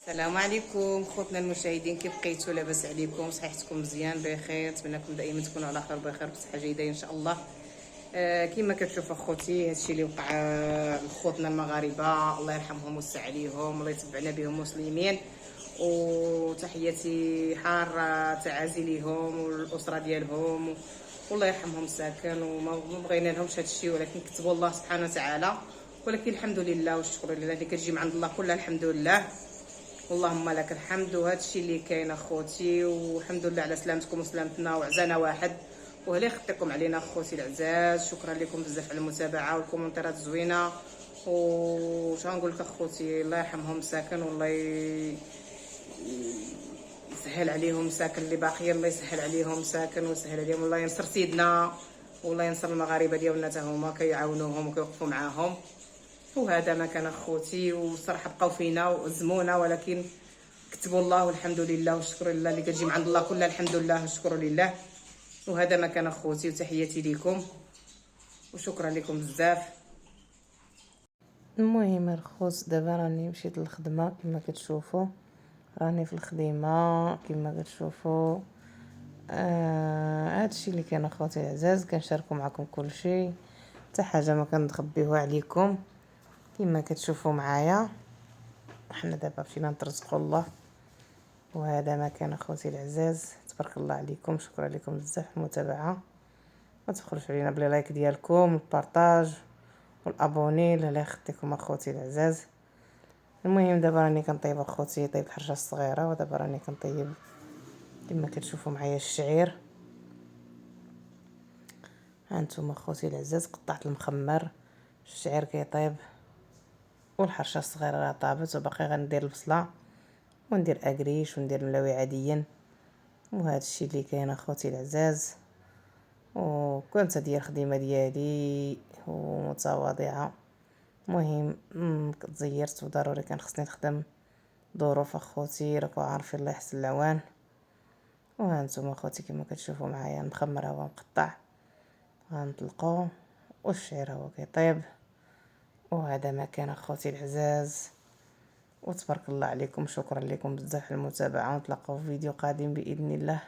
السلام عليكم خوتنا المشاهدين، كيف بقيتوا؟ لاباس عليكم؟ صحيحتكم مزيان بخير؟ نتمنىكم دائما تكونوا على خير بخير بصحه جيده ان شاء الله. كما كتشوف اخوتي هادشي اللي وقع لخوتنا المغاربه، الله يرحمهم ويوسع عليهم، الله يتبعنا بهم مسلمين. وتحياتي حاره تعازي ليهم والاسره ديالهم، والله يرحمهم ساكن. وما بغينا لهمش هادشي، ولكن كتبوا الله سبحانه وتعالى. ولكن الحمد لله والشكر لله اللي كتجي من عند الله كلها الحمد لله، اللهم لك الحمد. وهذا الشيء اللي كاين اخوتي، والحمد لله على سلامتكم وسلامتنا وعزانا واحد. وهلا يخطيكم علينا اخوتي العزاز، شكرا لكم بزاف على المتابعه والكومنتات الزوينه. وش غنقول لك اخوتي، الله يرحمهم ساكن، والله يسهل عليهم ساكن اللي باقيين، الله يسهل عليهم ساكن ويسهل عليهم، الله ينصر سيدنا والله ينصر المغاربه ديالنا حتى هما كيعاونوهم وكيوقفوا معاهم. وهذا ما كان اخوتي، وصراحه بقاو فينا وعزمونا، ولكن كتبوا الله والحمد لله والشكر لله اللي كتجي من عند الله كلها الحمد لله والشكر لله. وهذا ما كان اخوتي، وتحياتي ليكم وشكرا لكم بزاف. المهم الخوت، دابا راني مشيت للخدمه كما كتشوفوا، راني في الخدمه كما كتشوفوا. هادشي اللي كان اخوتي العزاز، كنشاركوا معكم كل شيء، حتى حاجه ما كنخبيوها عليكم كما كتشوفوا معايا. حنا دابا مشينا نترزقوا الله، وهذا ما كان اخوتي العزاز. تبارك الله عليكم، شكرا لكم بزاف على المتابعه. ما تبخلوش علينا بلي لايك ديالكم والبارطاج والابوني، الله يخليكم اخوتي العزاز. المهم دابا راني كنطيب اخوتي، طيب الحرشه الصغيره، ودابا راني كنطيب كما كتشوفوا معايا الشعير. هانتوما اخوتي العزاز، قطعت المخمر، الشعير كيطيب والحرشه الصغيره راه طابت، وباقي غندير البصله وندير اكريش وندير ملاوي عاديا. وهذا الشيء اللي كاين اخوتي العزاز. وكنت ديال الخدمه ديالي ومتواضعه. المهم تزيرت وضروري كان خصني نخدم، ظروف اخوتي راكو عارفين، الله يحسن العوان. وهانتوما اخوتي كما كتشوفوا معايا المخمر هو مقطع، غنطلقو والشعير هو كيطيب. وهذا ما كان اخوتي العزاز، وتبارك الله عليكم، شكرا لكم بزاف على المتابعه، ونتلاقاو في فيديو قادم باذن الله.